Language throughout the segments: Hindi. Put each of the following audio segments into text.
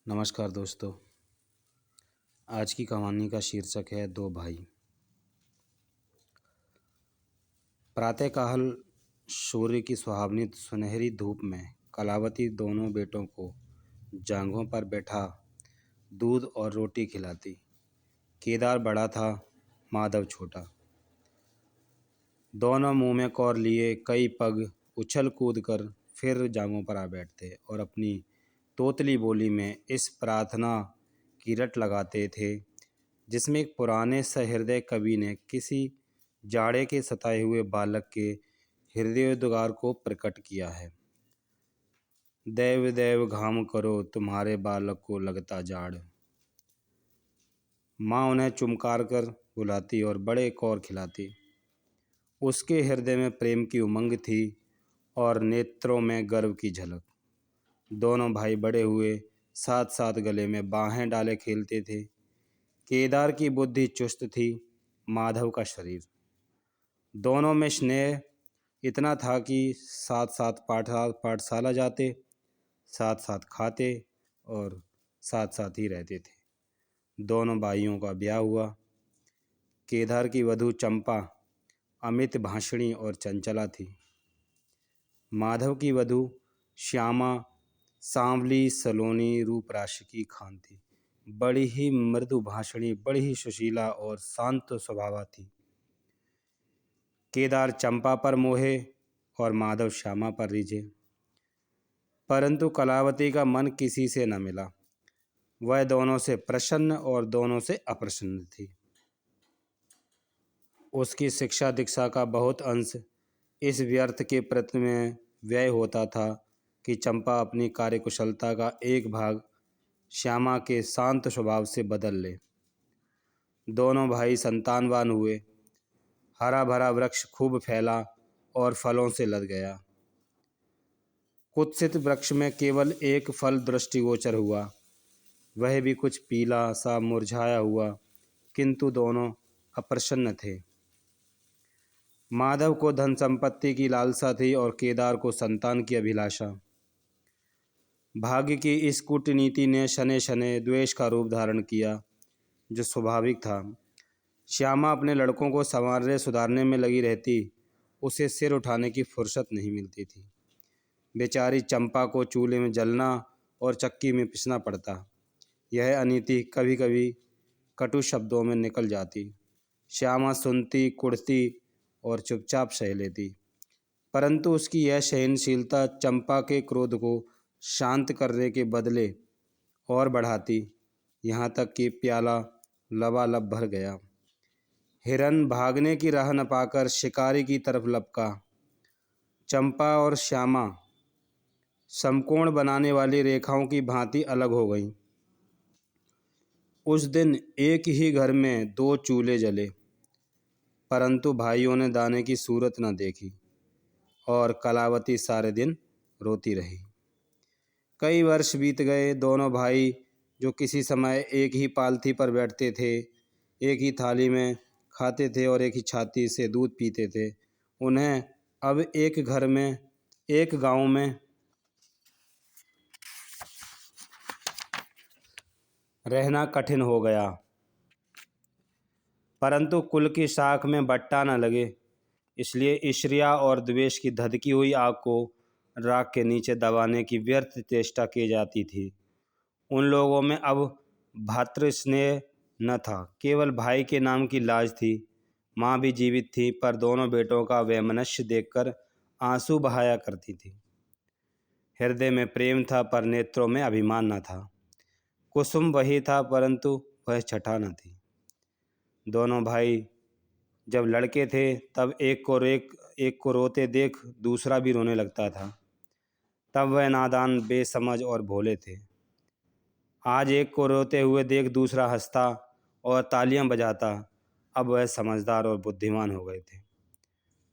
नमस्कार दोस्तों। आज की कहानी का शीर्षक है दो भाई। प्रातःकाल सूर्य की सुहावनी सुनहरी धूप में कलावती दोनों बेटों को जांघों पर बैठा दूध और रोटी खिलाती। केदार बड़ा था, माधव छोटा। दोनों मुंह में कौर लिए कई पग उछल कूद कर फिर जांघों पर आ बैठते और अपनी तोतली बोली में इस प्रार्थना की रट लगाते थे जिसमें एक पुराने सहृदय कवि ने किसी जाड़े के सताए हुए बालक के हृदयोद्गार को प्रकट किया है। दैव दैव घाम करो तुम्हारे बालक को लगता जाड़। माँ उन्हें चुमकार कर बुलाती और बड़े कौर खिलाती। उसके हृदय में प्रेम की उमंग थी और नेत्रों में गर्व की झलक। दोनों भाई बड़े हुए साथ साथ गले में बाहें डाले खेलते थे। केदार की बुद्धि चुस्त थी, माधव का शरीर। दोनों में स्नेह इतना था कि साथ साथ पाठशाला जाते, साथ साथ खाते और साथ साथ ही रहते थे। दोनों भाइयों का ब्याह हुआ। केदार की वधू चंपा अमित भाषणी और चंचला थी। माधव की वधू श्यामा सांवली सलोनी रूप राशि की खान थी। बड़ी ही मृदु भाषणी, बड़ी ही सुशीला और शांत स्वभाव थी। केदार चंपा पर मोहे और माधव श्यामा पर रिझे, परंतु कलावती का मन किसी से न मिला। वह दोनों से प्रसन्न और दोनों से अप्रसन्न थी। उसकी शिक्षा दीक्षा का बहुत अंश इस व्यर्थ के प्रति में व्यय होता था कि चंपा अपनी कार्यकुशलता का एक भाग श्यामा के शांत स्वभाव से बदल ले। दोनों भाई संतानवान हुए। हरा भरा वृक्ष खूब फैला और फलों से लद गया। कुत्सित वृक्ष में केवल एक फल दृष्टिगोचर हुआ, वह भी कुछ पीला सा मुरझाया हुआ, किंतु दोनों अप्रसन्न थे। माधव को धन संपत्ति की लालसा थी और केदार को संतान की अभिलाषा। भाग्य की इस कूटनीति ने शनै शनै द्वेष का रूप धारण किया, जो स्वाभाविक था। श्यामा अपने लड़कों को संवारने सुधारने में लगी रहती, उसे सिर उठाने की फुर्सत नहीं मिलती थी। बेचारी चंपा को चूल्हे में जलना और चक्की में पिसना पड़ता। यह अनीति कभी कभी कटु शब्दों में निकल जाती। श्यामा सुनती, कुढ़ती और चुपचाप सह लेती, परंतु उसकी यह सहनशीलता चंपा के क्रोध को शांत करने के बदले और बढ़ाती, यहाँ तक कि प्याला लबालब भर गया। हिरन भागने की राह न पाकर शिकारी की तरफ लपका। चंपा और श्यामा समकोण बनाने वाली रेखाओं की भांति अलग हो गईं। उस दिन एक ही घर में दो चूल्हे जले, परंतु भाइयों ने दाने की सूरत न देखी और कलावती सारे दिन रोती रही। कई वर्ष बीत गए। दोनों भाई जो किसी समय एक ही पालथी पर बैठते थे, एक ही थाली में खाते थे और एक ही छाती से दूध पीते थे, उन्हें अब एक घर में, एक गांव में रहना कठिन हो गया। परंतु कुल की साख में बट्टा न लगे, इसलिए ईर्ष्या और द्वेष की धधकी हुई आग को राख के नीचे दबाने की व्यर्थ चेष्टा की जाती थी। उन लोगों में अब भ्रातृस्नेह न था, केवल भाई के नाम की लाज थी। माँ भी जीवित थी, पर दोनों बेटों का वैमनस्य देखकर आंसू बहाया करती थी। हृदय में प्रेम था, पर नेत्रों में अभिमान न था। कुसुम वही था, परंतु वह छठा न थी। दोनों भाई जब लड़के थे तब एक को रोते देख दूसरा भी रोने लगता था। तब वह नादान, बेसमझ और भोले थे। आज एक को रोते हुए देख दूसरा हंसता और तालियां बजाता। अब वह समझदार और बुद्धिमान हो गए थे।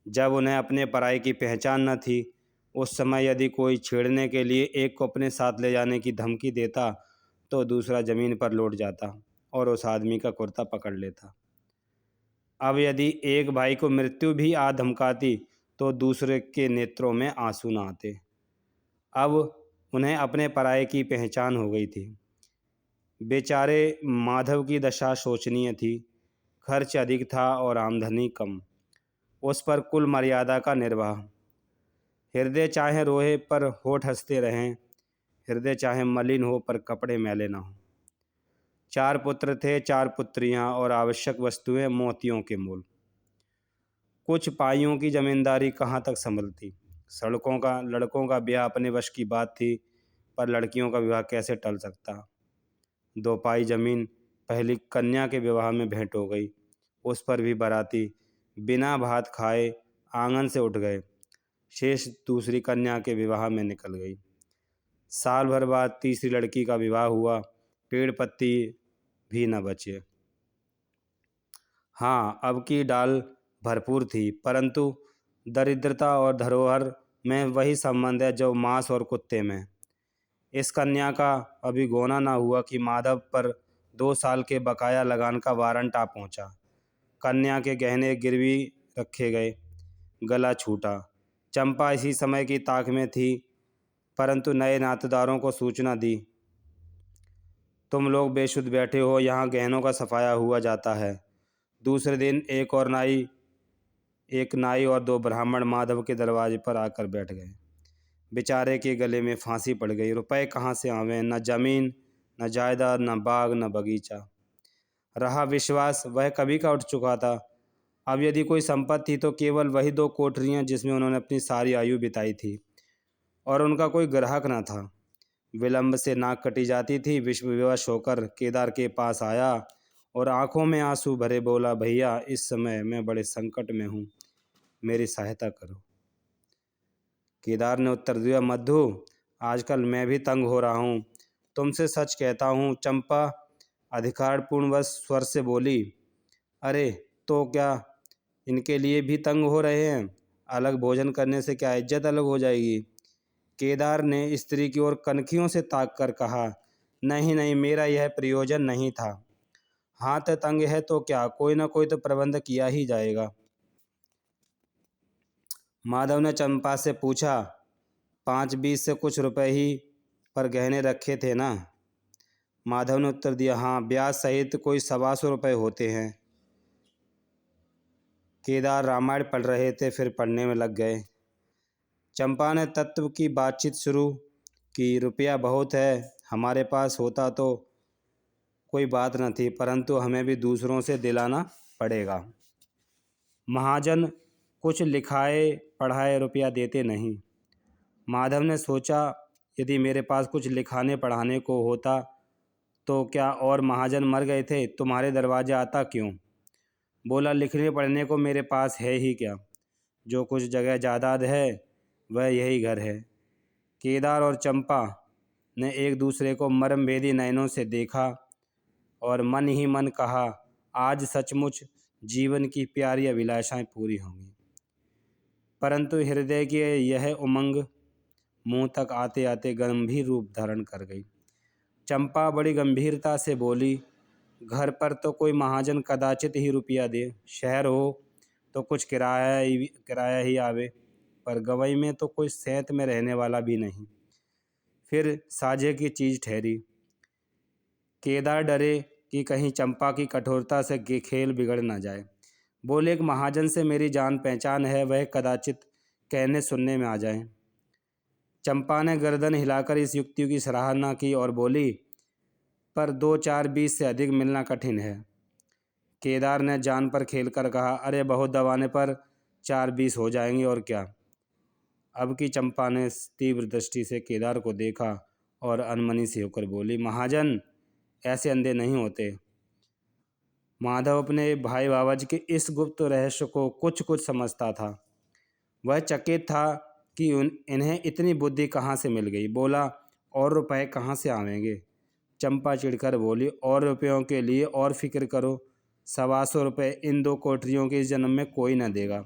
जब उन्हें अपने पराई की पहचान न थी, उस समय यदि कोई छेड़ने के लिए एक को अपने साथ ले जाने की धमकी देता तो दूसरा जमीन पर लौट जाता और उस आदमी का कुर्ता पकड़ लेता। अब यदि एक भाई को मृत्यु भी आ धमकाती तो दूसरे के नेत्रों में आंसू न आते। अब उन्हें अपने पराये की पहचान हो गई थी। बेचारे माधव की दशा शोचनीय थी। खर्च अधिक था और आमदनी कम, उस पर कुल मर्यादा का निर्वाह। हृदय चाहे रोए पर होठ हंसते रहें, हृदय चाहे मलिन हो पर कपड़े मैले ना हो। 4 पुत्र थे, 4 पुत्रियां और आवश्यक वस्तुएं मोतियों के मोल। कुछ पाइयों की जमींदारी कहाँ तक संभलती। लड़कों का ब्याह अपने वश की बात थी, पर लड़कियों का विवाह कैसे टल सकता। 2 पाई जमीन पहली कन्या के विवाह में भेंट हो गई, उस पर भी बाराती बिना भात खाए आंगन से उठ गए। शेष दूसरी कन्या के विवाह में निकल गई। साल भर बाद तीसरी लड़की का विवाह हुआ, पेड़ पत्ती भी न बचे। हाँ, अब की डाल भरपूर थी, परंतु दरिद्रता और धरोहर में वही संबंध है जो मांस और कुत्ते में। इस कन्या का अभी गोना ना हुआ कि माधव पर 2 साल के बकाया लगान का वारंट आ पहुंचा। कन्या के गहने गिरवी रखे गए, गला छूटा। चंपा इसी समय की ताक में थी, परंतु नए नातेदारों को सूचना दी, तुम लोग बेशुद्ध बैठे हो, यहाँ गहनों का सफाया हुआ जाता है। दूसरे दिन एक नाई और 2 ब्राह्मण माधव के दरवाजे पर आकर बैठ गए। बेचारे के गले में फांसी पड़ गई। रुपए कहाँ से आवे, न जमीन न जायदाद, न बाग न बगीचा। रहा विश्वास, वह कभी का उठ चुका था। अब यदि कोई संपत्ति थी तो केवल वही 2 कोठरियाँ जिसमें उन्होंने अपनी सारी आयु बिताई थी, और उनका कोई ग्राहक न था। विलंब से नाक कटी जाती थी। विवश होकर केदार के पास आया और आंखों में आंसू भरे बोला, भैया इस समय मैं बड़े संकट में हूँ, मेरी सहायता करो। केदार ने उत्तर दिया, मधु आजकल मैं भी तंग हो रहा हूँ, तुमसे सच कहता हूँ। चंपा अधिकारपूर्णवश स्वर से बोली, अरे तो क्या इनके लिए भी तंग हो रहे हैं? अलग भोजन करने से क्या इज्जत अलग हो जाएगी? केदार ने स्त्री की ओर कनखियों से ताक कर कहा, नहीं नहीं, मेरा यह प्रयोजन नहीं था। हाथ तंग है तो क्या, कोई ना कोई तो प्रबंध किया ही जाएगा। माधव ने चंपा से पूछा, 5-20 से कुछ रुपए ही पर गहने रखे थे ना? माधव ने उत्तर दिया, हाँ, ब्याज सहित कोई 125 रुपये होते हैं। केदार रामायण पढ़ रहे थे, फिर पढ़ने में लग गए। चंपा ने तत्व की बातचीत शुरू की, रुपया बहुत है, हमारे पास होता तो कोई बात न थी, परंतु हमें भी दूसरों से दिलाना पड़ेगा। महाजन कुछ लिखाए पढ़ाए रुपया देते नहीं। माधव ने सोचा, यदि मेरे पास कुछ लिखाने पढ़ाने को होता तो क्या और महाजन मर गए थे, तुम्हारे दरवाजे आता क्यों? बोला, लिखने पढ़ने को मेरे पास है ही क्या, जो कुछ जगह जायदाद है वह यही घर है। केदार और चंपा ने एक दूसरे को मर्मभेदी नयनों से देखा और मन ही मन कहा, आज सचमुच जीवन की प्यारी अभिलाषाएं पूरी होंगी। परंतु हृदय की यह उमंग मुंह तक आते आते गंभीर रूप धारण कर गई। चंपा बड़ी गंभीरता से बोली, घर पर तो कोई महाजन कदाचित ही रुपया दे, शहर हो तो कुछ किराया ही आवे, पर गवई में तो कोई सेंत में रहने वाला भी नहीं, फिर साझे की चीज़ ठहरी। केदार डरे कि कहीं चंपा की कठोरता से खेल बिगड़ न जाए। बोले, एक महाजन से मेरी जान पहचान है, वह कदाचित कहने सुनने में आ जाए। चंपा ने गर्दन हिलाकर इस युक्ति की सराहना की और बोली, पर 2-4-20 से अधिक मिलना कठिन है। केदार ने जान पर खेलकर कहा, अरे बहुत दबाने पर 4-20 हो जाएंगे और क्या। अब की चंपा ने तीव्र दृष्टि से केदार को देखा और अनमनी से होकर बोली, महाजन ऐसे अंधे नहीं होते। माधव अपने भाई बाबाजी के इस गुप्त रहस्य को कुछ कुछ समझता था। वह चकित था कि इन्हें इतनी बुद्धि कहाँ से मिल गई। बोला, और रुपए कहाँ से आवेंगे? चंपा चिढ़कर बोली, और रुपयों के लिए और फिक्र करो, 125 रुपये इन 2 कोठरियों के इस जन्म में कोई न देगा।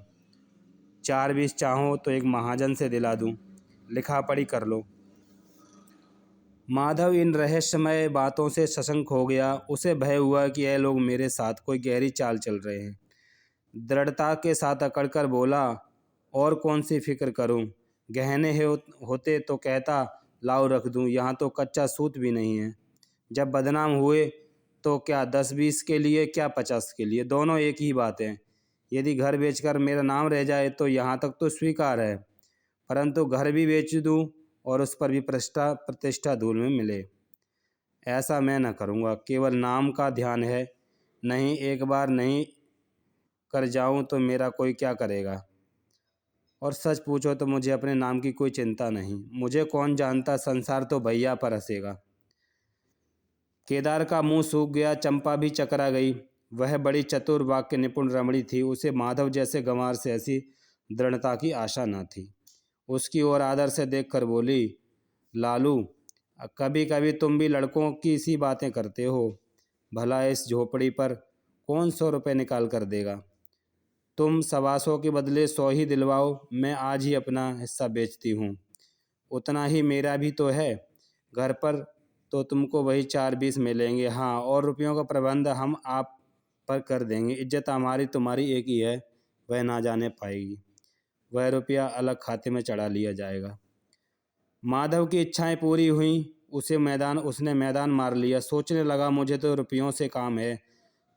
4-20 चाहो तो एक महाजन से दिला दूं, लिखा पढ़ी कर लो। माधव इन रहस्यमय बातों से सशंक हो गया। उसे भय हुआ कि यह लोग मेरे साथ कोई गहरी चाल चल रहे हैं। दृढ़ता के साथ अकड़कर बोला, और कौन सी फिक्र करूं? गहने होते तो कहता, लाओ रख दूं, यहाँ तो कच्चा सूत भी नहीं है। जब बदनाम हुए तो क्या 10-20 के लिए, क्या 50 के लिए, दोनों एक ही बात है। यदि घर बेचकर मेरा नाम रह जाए तो यहाँ तक तो स्वीकार है, परंतु घर भी बेच दूँ और उस पर भी प्रतिष्ठा धूल में मिले, ऐसा मैं न करूँगा। केवल नाम का ध्यान है। नहीं, एक बार नहीं कर जाऊँ तो मेरा कोई क्या करेगा। और सच पूछो तो मुझे अपने नाम की कोई चिंता नहीं। मुझे कौन जानता, संसार तो भैया पर हंसेगा। केदार का मुंह सूख गया। चंपा भी चकरा गई। वह बड़ी चतुर, वाक्य निपुण रमणी थी। उसे माधव जैसे गंवार से ऐसी दृढ़ता की आशा न थी। उसकी ओर आदर से देखकर बोली, लालू, कभी कभी तुम भी लड़कों की सी बातें करते हो। भला इस झोपड़ी पर कौन 100 रुपये निकाल कर देगा। तुम 125 के बदले 100 ही दिलवाओ। मैं आज ही अपना हिस्सा बेचती हूँ। उतना ही मेरा भी तो है। घर पर तो तुमको वही 4-20 मिलेंगे। हाँ, और रुपयों का प्रबंध हम आप पर कर देंगे। इज्जत हमारी तुम्हारी एक ही है, वह ना जाने पाएगी। वह रुपया अलग खाते में चढ़ा लिया जाएगा। माधव की इच्छाएं पूरी हुईं। उसने मैदान मार लिया। सोचने लगा, मुझे तो रुपयों से काम है,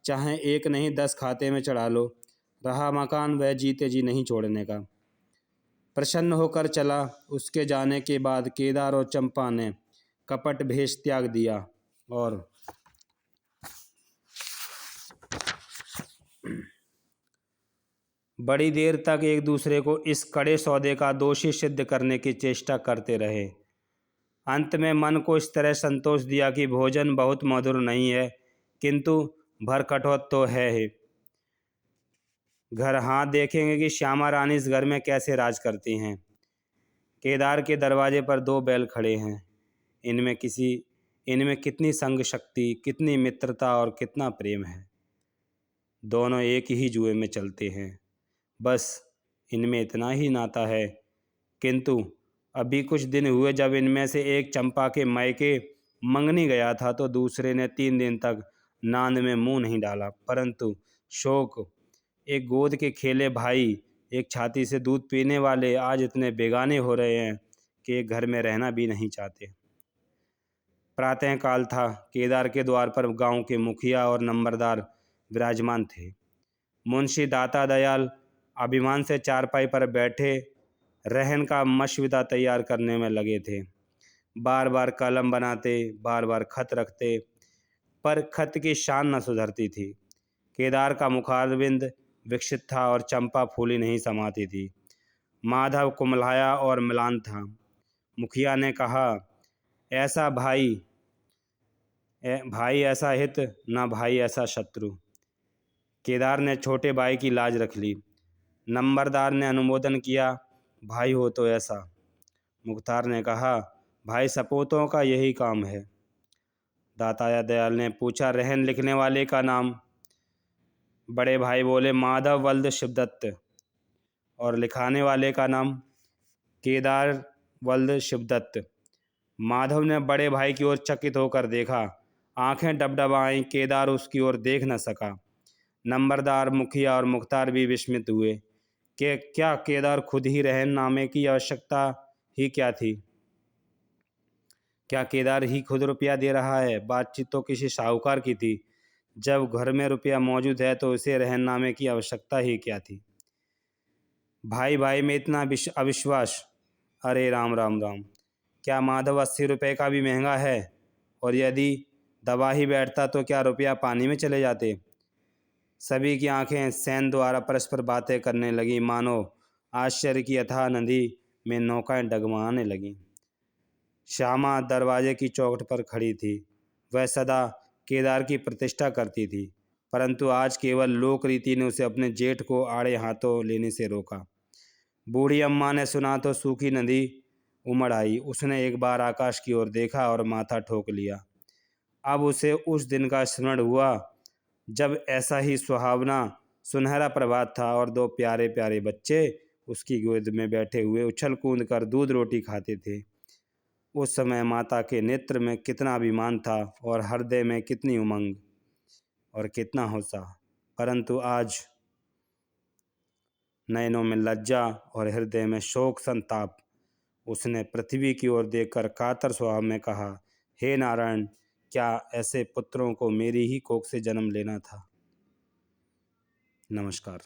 चाहे 1 नहीं 10 खाते में चढ़ा लो। रहा मकान, वह जीते जी नहीं छोड़ने का। प्रसन्न होकर चला। उसके जाने के बाद केदार और चंपा ने कपट भेष त्याग दिया और बड़ी देर तक एक दूसरे को इस कड़े सौदे का दोषी सिद्ध करने की चेष्टा करते रहे। अंत में मन को इस तरह संतोष दिया कि भोजन बहुत मधुर नहीं है, किंतु भरकटोत तो है ही। घर हाथ देखेंगे कि श्यामा रानी इस घर में कैसे राज करती हैं। केदार के दरवाजे पर 2 बैल खड़े हैं। इनमें कितनी संग शक्ति, कितनी मित्रता और कितना प्रेम है। दोनों एक ही जुए में चलते हैं। बस इनमें इतना ही नाता है। किंतु अभी कुछ दिन हुए जब इनमें से एक चंपा के मायके मंगनी गया था तो दूसरे ने 3 दिन तक नांद में मुंह नहीं डाला। परंतु शोक, एक गोद के खेले भाई, एक छाती से दूध पीने वाले आज इतने बेगाने हो रहे हैं कि एक घर में रहना भी नहीं चाहते। प्रातःकाल था। केदार के द्वार पर गांव के मुखिया और नंबरदार विराजमान थे। मुंशी दाता दयाल अभिमान से चारपाई पर बैठे रहन का मशविदा तैयार करने में लगे थे। बार बार कलम बनाते, बार बार खत रखते, पर खत की शान न सुधरती थी। केदार का मुखारविंद विकसित था और चंपा फूली नहीं समाती थी। माधव कुमलाया और म्लान था। मुखिया ने कहा, ऐसा भाई ऐसा हित, ना भाई ऐसा शत्रु। केदार ने छोटे भाई की लाज रख ली। नंबरदार ने अनुमोदन किया, भाई हो तो ऐसा। मुख्तार ने कहा, भाई सपूतों का यही काम है। दाताया दयाल ने पूछा, रहन लिखने वाले का नाम? बड़े भाई बोले, माधव वल्द शिवदत्त। और लिखाने वाले का नाम? केदार वल्द शिवदत्त। माधव ने बड़े भाई की ओर चकित होकर देखा। आंखें डबडबाईं। केदार उसकी ओर देख न सका। नंबरदार, मुखिया और मुख्तार भी विस्मित हुए कि क्या केदार खुद ही रहननामे की आवश्यकता ही क्या थी? क्या केदार ही खुद रुपया दे रहा है? बातचीत तो किसी साहूकार की थी। जब घर में रुपया मौजूद है तो उसे रहननामे की आवश्यकता ही क्या थी? भाई भाई में इतना अविश्वास! अरे राम राम राम! क्या माधव 80 रुपये का भी महंगा है? और यदि दबा ही बैठता तो क्या रुपया पानी में चले जाते? सभी की आंखें सैन द्वारा परस्पर बातें करने लगी, मानो आश्चर्य की अथाह नदी में नौकाएं डगमगाने लगीं। श्यामा दरवाजे की चौखट पर खड़ी थी। वह सदा केदार की प्रतिष्ठा करती थी, परंतु आज केवल लोक रीति ने उसे अपने जेठ को आड़े हाथों लेने से रोका। बूढ़ी अम्मा ने सुना तो सूखी नदी उमड़ आई। उसने एक बार आकाश की ओर देखा और माथा ठोक लिया। अब उसे उस दिन का स्मरण हुआ जब ऐसा ही सुहावना सुनहरा प्रभात था और 2 प्यारे प्यारे बच्चे उसकी गोद में बैठे हुए उछल कूद कर दूध रोटी खाते थे। उस समय माता के नेत्र में कितना अभिमान था और हृदय में कितनी उमंग और कितना उत्साह। परंतु आज नयनों में लज्जा और हृदय में शोक संताप। उसने पृथ्वी की ओर देखकर कातर स्वभाव में कहा, हे नारायण, क्या ऐसे पुत्रों को मेरी ही कोख से जन्म लेना था। नमस्कार।